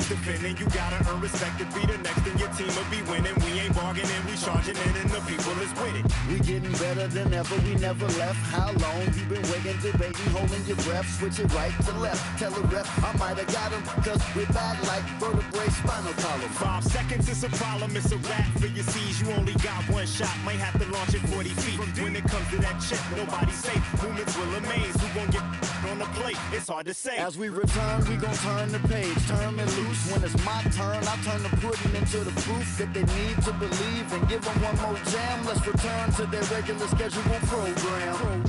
best defending. You gotta earn respect to be the next, and your team will be winning. We ain't bargaining, we charging in, and the people is with it. We getting better than ever, we never left. How long you been waiting, debating, holding your breath? Switch it right to left, tell the ref I might have got him, cause we're bad like vertebrae, spinal column. 5 seconds is a problem, it's a wrap for your C's. You only got one shot, might have to launch it 40 feet. When it comes to that check, nobody's safe. Movements will amaze, who gon' get on the plate? It's hard to say. As we return, we gon' turn the page, turn and loose. When it's my turn, I turn the pudding into the proof that they need to believe, and give them one more jam. Let's return to their regular scheduled program.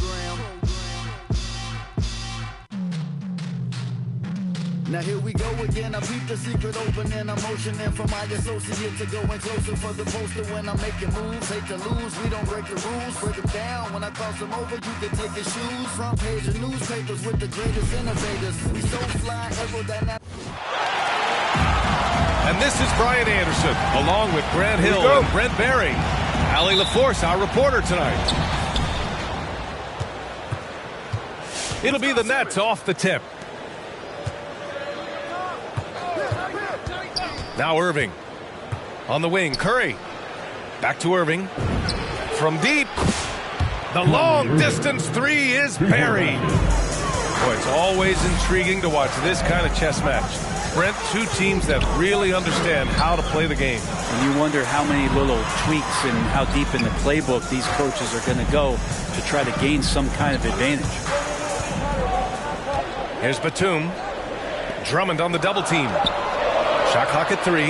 Now here we go again, I peep the secret opening, I'm motioning for my associate to go in closer for the poster when I'm making moves. Hate to lose, we don't break the rules, break them down. When I cross them over, you can take your shoes. Front page of newspapers with the greatest innovators. We so fly, aerodynamic. And this is Brian Anderson, along with Grant Hill and Brent Barry. Allie LaForce, our reporter tonight. It'll be the Nets off the tip. Now Irving on the wing. Curry back to Irving from deep. The long distance three is buried. Boy, it's always intriguing to watch this kind of chess match. Brent, two teams that really understand how to play the game. And you wonder how many little tweaks and how deep in the playbook these coaches are going to go to try to gain some kind of advantage. Here's Batum. Drummond on the double team. Shot clock at 3.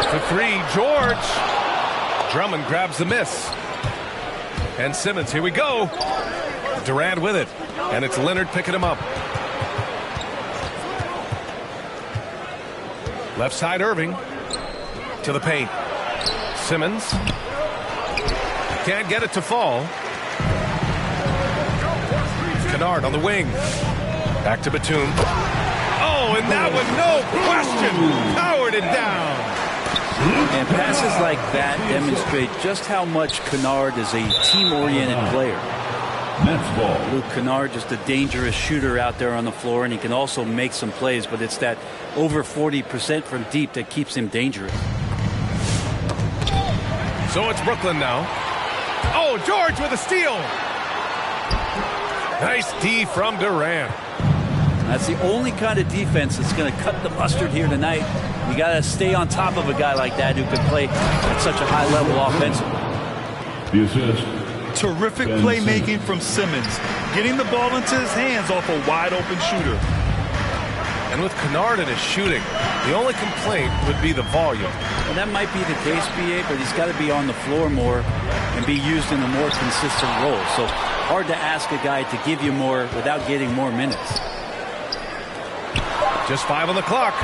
For 3, George. Drummond grabs the miss. And Simmons, here we go. Durant with it. And it's Leonard picking him up. Left side, Irving. To the paint. Simmons. Can't get it to fall. Kennard on the wing. Back to Batum. Oh, and that one, no question, powered it down. And passes like that demonstrate just how much Kennard is a team-oriented player. Luke Kennard, just a dangerous shooter out there on the floor, and he can also make some plays, but it's that over 40% from deep that keeps him dangerous. So it's Brooklyn now. Oh, George with a steal. Nice D from Durant. That's the only kind of defense that's going to cut the mustard here tonight. You got to stay on top of a guy like that who can play at such a high level offensively. The assist. Terrific playmaking from Simmons, getting the ball into his hands off a wide open shooter. And with Kennard in his shooting, the only complaint would be the volume. And that might be the case, B.A., but he's got to be on the floor more and be used in a more consistent role. So hard to ask a guy to give you more without getting more minutes. Just 5 on the clock.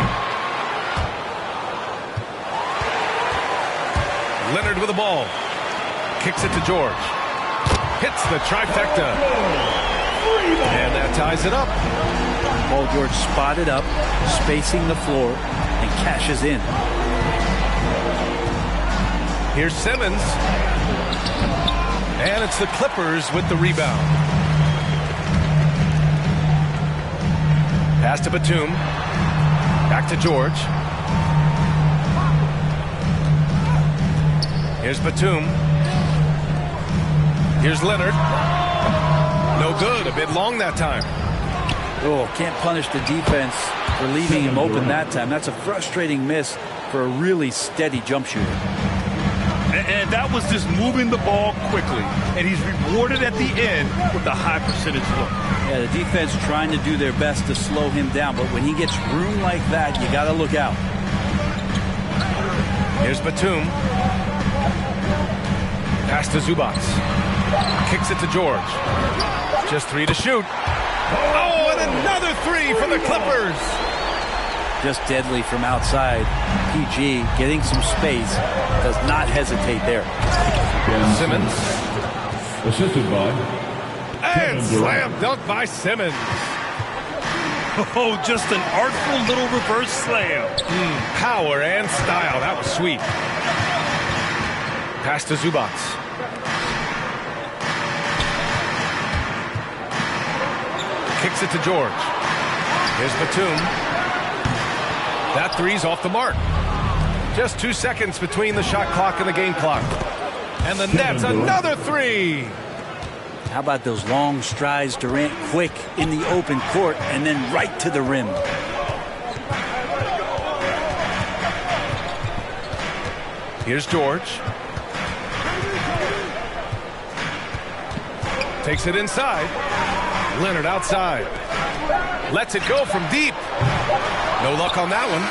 Leonard with the ball. Kicks it to George. Hits the trifecta. And that ties it up. Paul George spotted up, spacing the floor, and cashes in. Here's Simmons. And it's the Clippers with the rebound. Pass to Batum. Back to George. Here's Batum. Here's Leonard. No good. A bit long that time. Oh, can't punish the defense for leaving him open that time. That's a frustrating miss for a really steady jump shooter. And that was just moving the ball quickly. And he's rewarded at the end with a high percentage look. Yeah, the defense trying to do their best to slow him down. But when he gets room like that, you got to look out. Here's Batum. Pass to Zubac. Kicks it to George. Just 3 to shoot. Oh, and another 3 for the Clippers. Just deadly from outside. PG getting some space. Does not hesitate there. Simmons. Assisted by. And slam dunk by Simmons. Oh, just an artful little reverse slam. Power and style. That was sweet. Pass to Zubac. Kicks it to George. Here's Batum. That three's off the mark. Just 2 seconds between the shot clock and the game clock. And the Nets, another three. How about those long strides, Durant, quick in the open court and then right to the rim. Here's George. Takes it inside. Leonard outside. Lets it go from deep. No luck on that one.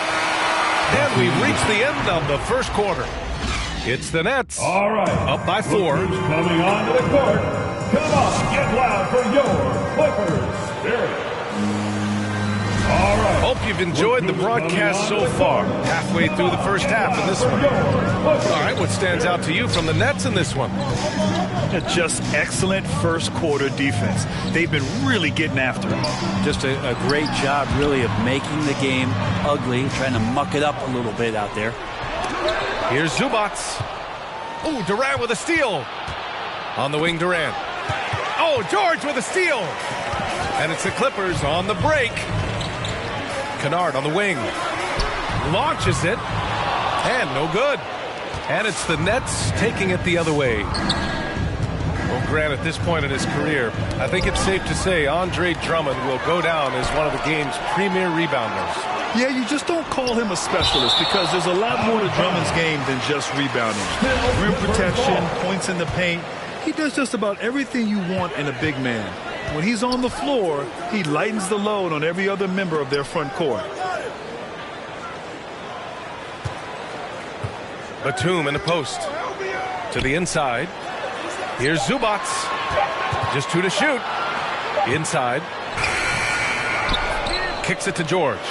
And we've reached the end of the first quarter. It's the Nets. All right. Up by 4. Coming onto the court. Come on, get loud for your Clippers Spirit. All right. Hope you've enjoyed the broadcast so far. Halfway through the first half in this one. All right, what stands out to you from the Nets in this one? Just excellent first quarter defense. They've been really getting after it. Just a great job, really, of making the game ugly, trying to muck it up a little bit out there. Here's Zubac. Oh, Durant with a steal. On the wing, Durant. Oh, George with a steal. And it's the Clippers on the break. Kennard on the wing. Launches it. And no good. And it's the Nets taking it the other way. Well, Grant, at this point in his career, I think it's safe to say Andre Drummond will go down as one of the game's premier rebounders. Yeah, you just don't call him a specialist because there's a lot more to Drummond's game than just rebounding. Rim protection, points in the paint. He does just about everything you want in a big man. When he's on the floor, he lightens the load on every other member of their front court. Batum in the post. To the inside. Here's Zubac. Just 2 to shoot. Inside. Kicks it to George.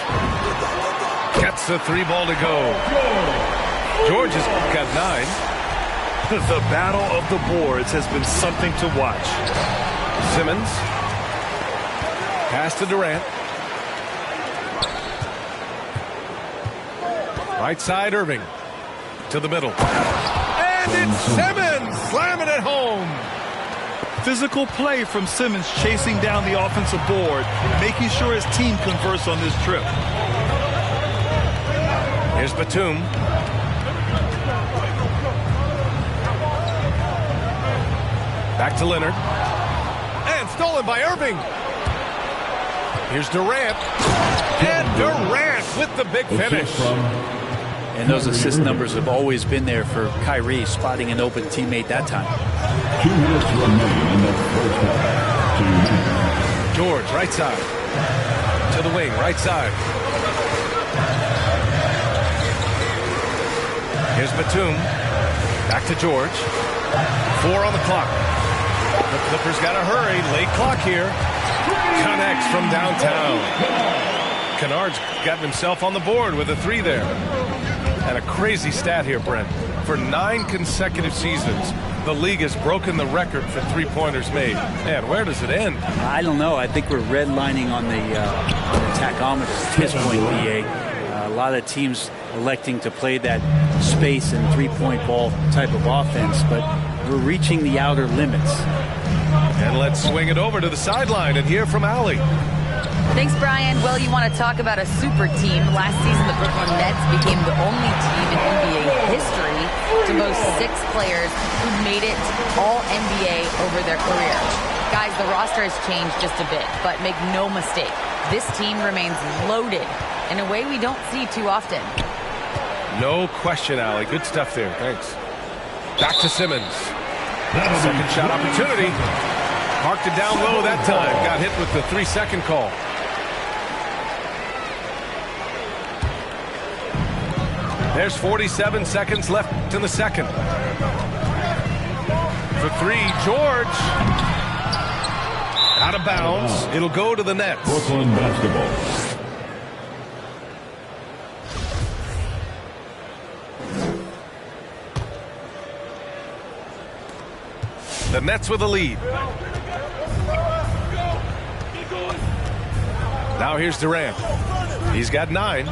Gets the 3 ball to go. George has got 9. The battle of the boards has been something to watch. Simmons. Pass to Durant. Right side, Irving. To the middle. And it's Simmons slamming it home. Physical play from Simmons chasing down the offensive board, making sure his team converts on this trip. Here's Batum. Back to Leonard. And stolen by Irving. Here's Durant. And Durant with the big finish. And those assist numbers have always been there for Kyrie, spotting an open teammate that time. 2 minutes remain in the first half. George, right side. To the wing, right side. Here's Batum. Back to George. 4 on the clock. The Clippers got to hurry. Late clock here. Connects from downtown. Kennard's gotten himself on the board with a 3 there. And a crazy stat here, Brent. For 9 consecutive seasons, the league has broken the record for 3-pointers made. Man, where does it end? I don't know. I think we're redlining on the tachometer at this point, BA. A lot of teams electing to play that space and 3-point ball type of offense, but we're reaching the outer limits. And let's swing it over to the sideline and hear from Allie. Thanks, Brian. Well, you want to talk about a super team. Last season, the Brooklyn Nets became the only team in NBA history to boast 6 players who made it all NBA over their career. Guys, the roster has changed just a bit, but make no mistake, this team remains loaded in a way we don't see too often. No question, Allie. Good stuff there. Thanks. Back to Simmons. Second shot opportunity. Marked it down low that time. Got hit with the 3-second call. There's 47 seconds left in the second. For 3, George. Out of bounds. It'll go to the Nets. Brooklyn basketball. The Nets with a lead. Now here's Durant. He's got 9.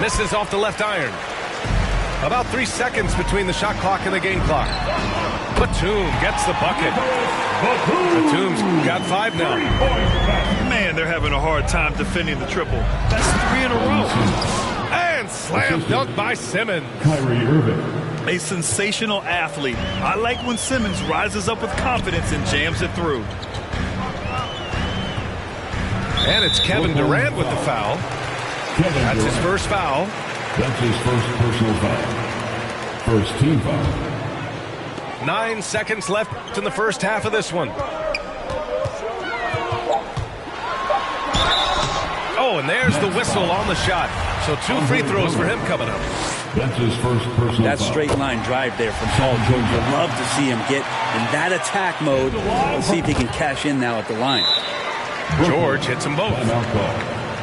Misses off the left iron. About 3 seconds between the shot clock and the game clock. Batum gets the bucket. Batum's got 5 now. Man, they're having a hard time defending the triple. That's 3 in a row. And slam dunk by Simmons. Kyrie Irving. A sensational athlete. I like when Simmons rises up with confidence and jams it through. And it's Kevin Durant with the foul. That's his first foul. That's his first personal foul. First team foul. 9 seconds left in the first half of this one. Oh, and there's the whistle on the shot. So 2 free throws for him coming up. That's his first personal That foul. straight line drive there from Paul George. I'd love to see him get in that attack mode. Let's see if he can cash in now at the line. George hits them both. Timeout call.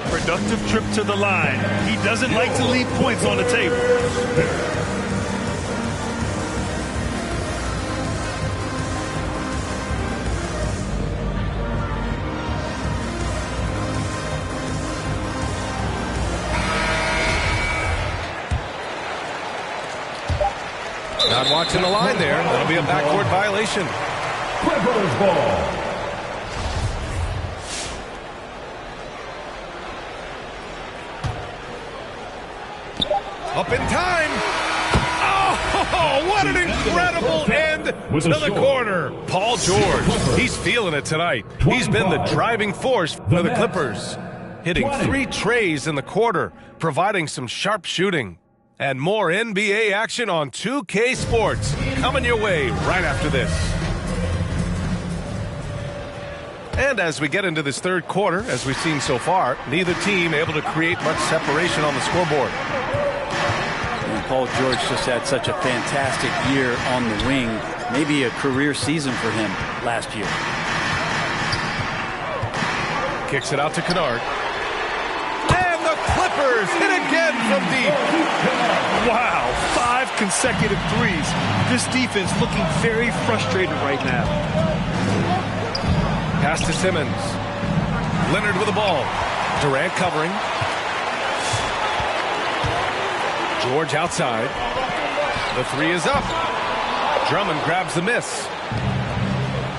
Productive trip to the line. He doesn't like to leave points on the table. Not watching the line there. That'll be a backcourt violation. Clippers ball. Up in time. Oh, what an incredible end to the corner. Paul George, he's feeling it tonight. He's been the driving force for the Clippers. Hitting 3 trays in the quarter, providing some sharp shooting. And more NBA action on 2K Sports coming your way right after this. And as we get into this third quarter, as we've seen so far, neither team able to create much separation on the scoreboard. And Paul George just had such a fantastic year on the wing. Maybe a career season for him last year. Kicks it out to Kennard. And the Clippers hit again from deep. Wow, 5 consecutive threes. This defense looking very frustrated right now. Pass to Simmons. Leonard with the ball. Durant covering. George outside. The 3 is up. Drummond grabs the miss.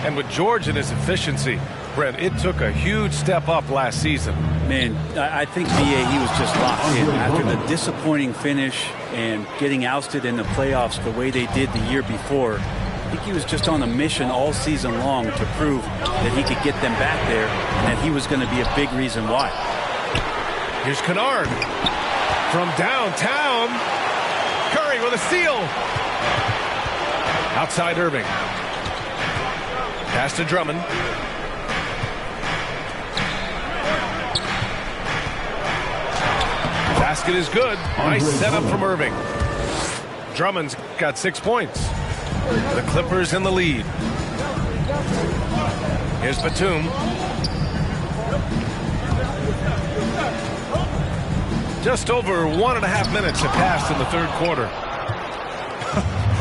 And with George and his efficiency, Brent, it took a huge step up last season. Man, I think B.A. he was just locked in. After the disappointing finish and getting ousted in the playoffs the way they did the year before, I think he was just on a mission all season long to prove that he could get them back there and that he was going to be a big reason why. Here's Kennard. From downtown. Curry with a steal. Outside Irving. Pass to Drummond. Basket is good. Nice setup from Irving. Drummond's got 6 points. The Clippers in the lead. Here's Batum. Just over 1.5 minutes have passed in the third quarter.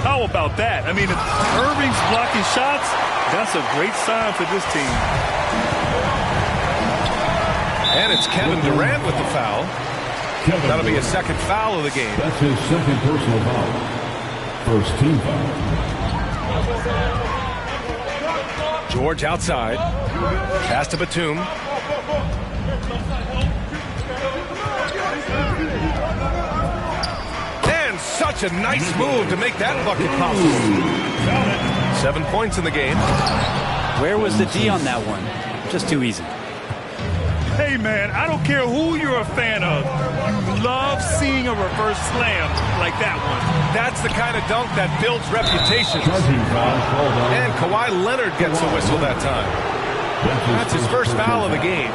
How about that? I mean, if Irving's blocking shots, that's a great sign for this team. And it's Kevin Durant with the foul. That'll be his second foul of the game. That's his second personal foul. First team foul. George outside. Pass to Batum. And such a nice move to make that bucket possible. 7 points in the game. Where was the D on that one? Just too easy. Hey, man, I don't care who you're a fan of. You love seeing a reverse slam like that one. That's the kind of dunk that builds reputations. Charging foul called on. And Kawhi Leonard gets a whistle that time. That's his first foul of the game.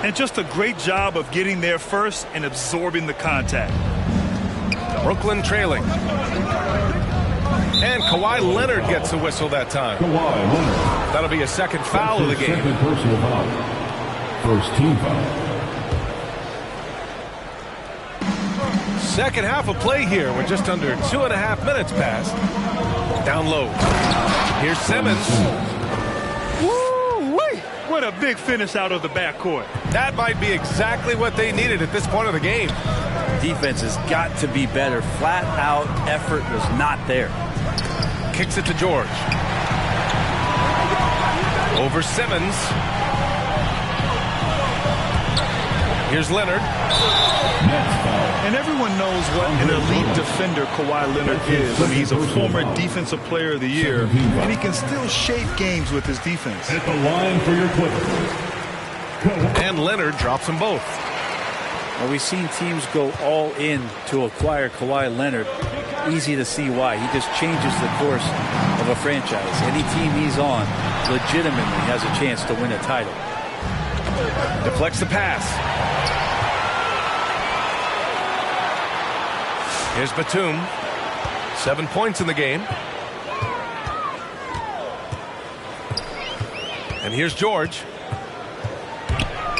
And just a great job of getting there first and absorbing the contact. Brooklyn trailing. And Kawhi Leonard gets a whistle that time. Kawhi Leonard. That'll be a second foul of the game. Second personal foul. First team foul. Second half of play here. We're just under 2.5 minutes past. Down low. Here's Simmons. Woo-wee! What a big finish out of the backcourt. That might be exactly what they needed at this point of the game. Defense has got to be better. Flat out effort was not there. kicks it to George. Over Simmons. Here's Leonard. And everyone knows what an elite defender Kawhi Leonard is. I mean, he's a former Defensive Player of the Year, and he can still shape games with his defense. At the line for your Clippers. And Leonard drops them both. Well, we've seen teams go all in to acquire Kawhi Leonard. Easy to see why. He just changes the course of a franchise. Any team he's on legitimately has a chance to win a title. Deflects the pass. Here's Batum. 7 points in the game. And here's George.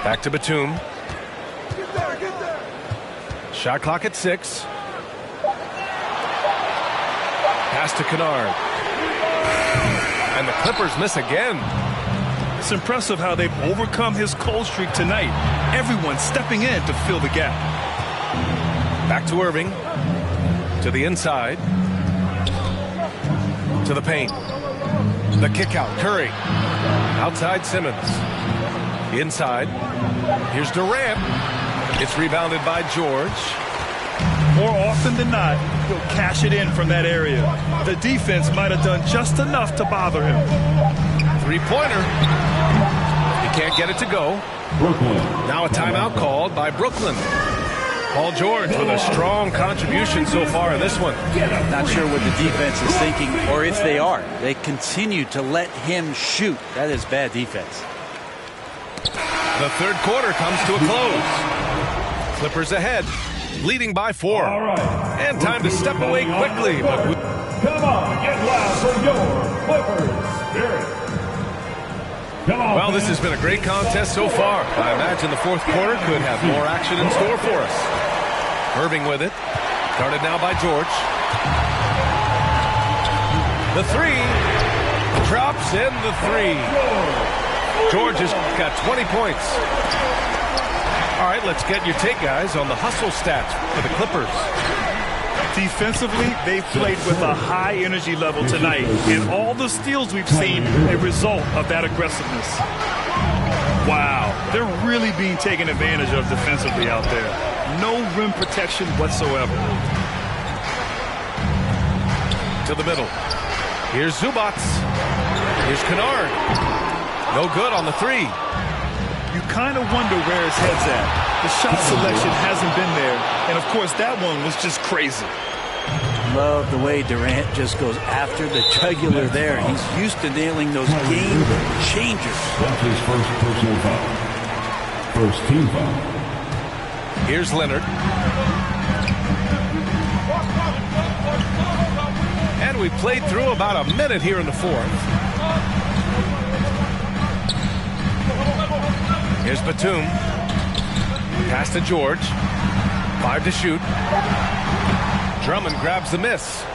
Back to Batum. Shot clock at 6. Pass to Kennard. And the Clippers miss again. It's impressive how they've overcome his cold streak tonight. Everyone stepping in to fill the gap. Back to Irving. To the inside. To the paint. The kick out. Curry. Outside Simmons. Inside. Here's Durant. It's rebounded by George. More often than not, he'll cash it in from that area. The defense might have done just enough to bother him. Three-pointer. He can't get it to go. Brooklyn. Now a timeout called by Brooklyn. Paul George with a strong contribution so far in this one. Not sure what the defense is thinking, or if they are. They continue to let him shoot. That is bad defense. The third quarter comes to a close. Clippers ahead, leading by 4. All right. And time to step away quickly. But Come on, get loud for your Clippers Spirit. Come on, well, this has been a great contest so far. I imagine the fourth quarter could have more action in store for us. Irving with it. Guarded now by George. The 3. Drops in the 3. George has got 20 points. All right, let's get your take, guys, on the hustle stats for the Clippers. Defensively, they've played with a high energy level tonight, and all the steals we've seen a result of that aggressiveness. Wow, they're really being taken advantage of defensively out there. No rim protection whatsoever. To the middle. Here's Zubac. Here's Kennard. No good on the 3. You kind of wonder where his head's at. The shot selection hasn't been there, and of course that one was just crazy. Love the way Durant just goes after the jugular there. He's used to nailing those game changers. That's his first personal foul. First team foul. Here's Leonard. And we played through about a minute here in the fourth. Here's Batum. Pass to George. 5 to shoot. Drummond grabs the miss.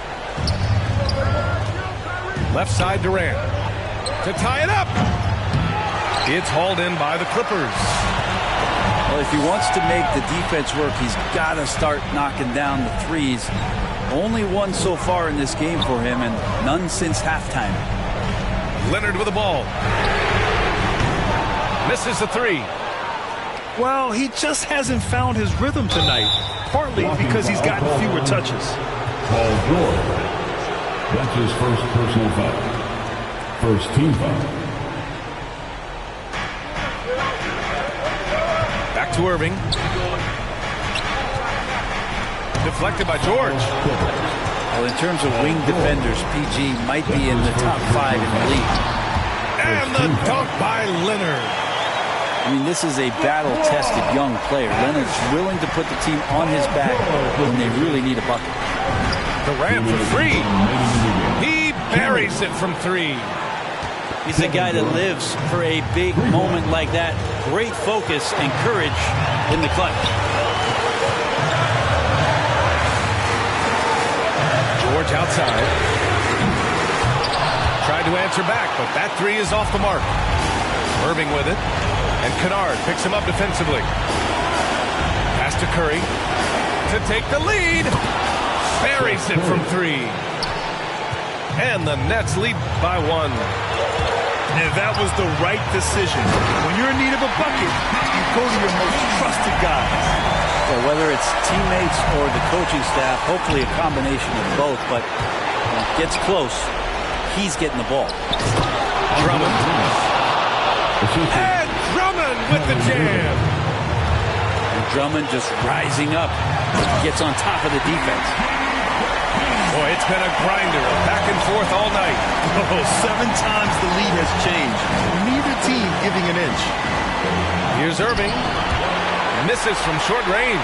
Left side Durant. To tie it up. It's hauled in by the Clippers. Well, if he wants to make the defense work, he's got to start knocking down the threes. Only one so far in this game for him, and none since halftime. Leonard with the ball. Misses the 3. Well, he just hasn't found his rhythm tonight, partly because he's gotten fewer touches. Paul George. That's his first personal foul. First team foul. Back to Irving. Deflected by George. Well, in terms of wing defenders, PG might be in the top 5 in the league. And the dunk by Leonard. I mean, this is a battle-tested young player. Leonard's willing to put the team on his back when they really need a bucket. Durant for 3. He buries it from 3. He's a guy that lives for a big moment like that. Great focus and courage in the clutch. George outside. Tried to answer back, but that 3 is off the mark. Irving with it. And Kennard picks him up defensively. Pass to Curry to take the lead. Buries it from 3. And the Nets lead by 1. And that was the right decision. When you're in need of a bucket, you go to your most trusted guys. So whether it's teammates or the coaching staff, hopefully a combination of both, but when it gets close, he's getting the ball. Drummond. And Drummond with the jam. And Drummond just rising up. Gets on top of the defense. Boy, it's been a grinder, back and forth all night. Oh, 7 times the lead has changed. Neither team giving an inch. Here's Irving. Misses from short range.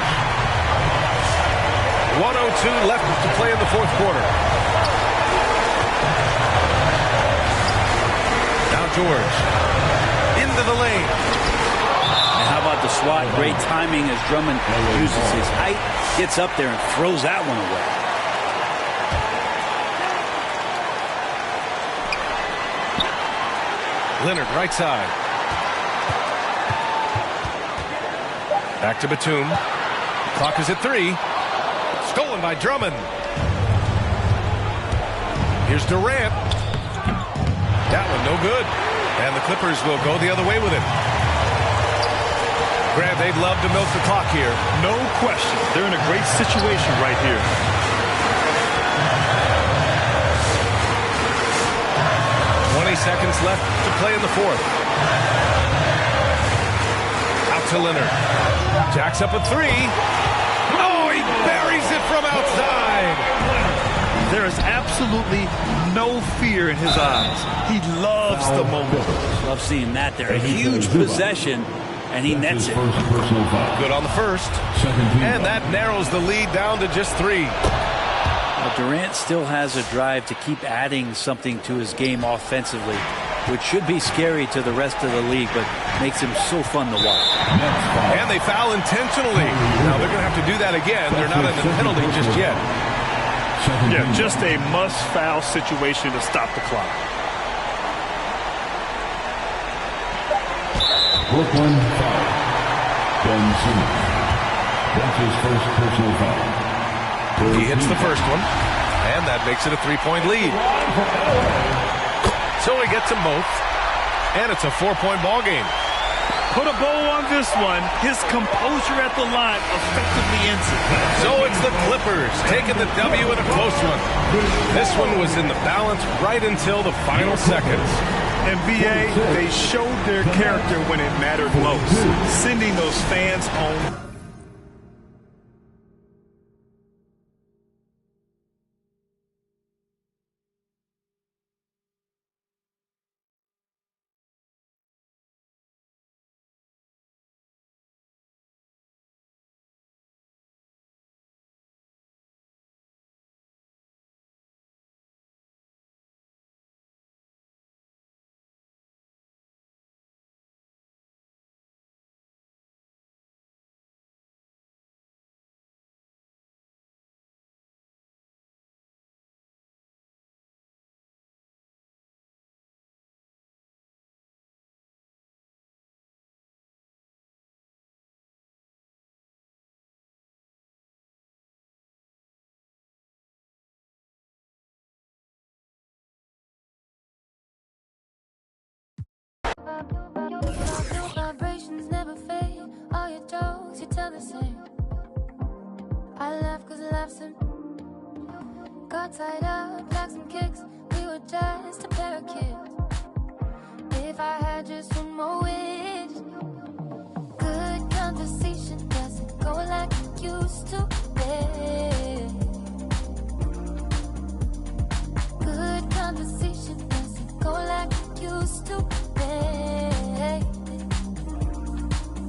1:02 left to play in the fourth quarter. Now George. Into the lane. And how about the swat? Great timing as Drummond uses his height, gets up there and throws that one away. Leonard, right side. Back to Batum. Clock is at 3. Stolen by Drummond. Here's Durant. That one no good. And the Clippers will go the other way with it. Grant, they'd love to milk the clock here. No question. They're in a great situation right here. Seconds left to play in the fourth. Out to Leonard. Jacks up a 3. Oh, he buries it from outside. There is absolutely no fear in his eyes. He loves the moment. Love seeing that there. A huge possession, and he nets it. Good on the first. And that narrows the lead down to just 3. Durant still has a drive to keep adding something to his game offensively, which should be scary to the rest of the league, but makes him so fun to watch. And they foul intentionally. Now they're going to have to do that again. They're not in the penalty just yet. Yeah, just a must-foul situation to stop the clock. Brooklyn foul. Ben Simmons. That's his first personal foul. He hits the first one, and that makes it a 3-point lead. So he gets them both, and it's a 4-point ball game. Put a bow on this one. His composure at the line effectively ends it. So it's the Clippers taking the W in a close one. This one was in the balance right until the final seconds. NBA, they showed their character when it mattered most, sending those fans home. Vibrations never fade. All your jokes, you tell the same. I laugh cause laughs and got tied up like some kicks. We were just a pair of kids. If I had just one more wish, good conversation doesn't go like it used to be. Good conversation doesn't go like it used to be.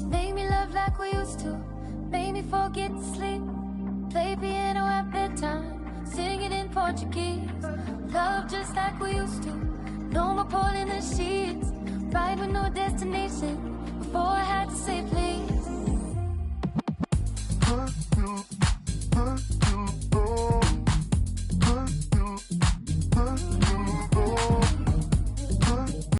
Made me love like we used to. Made me forget to sleep. Play piano at bedtime. Singing in Portuguese. Love just like we used to. No more pulling the sheets. Right with no destination. Before I had to say please.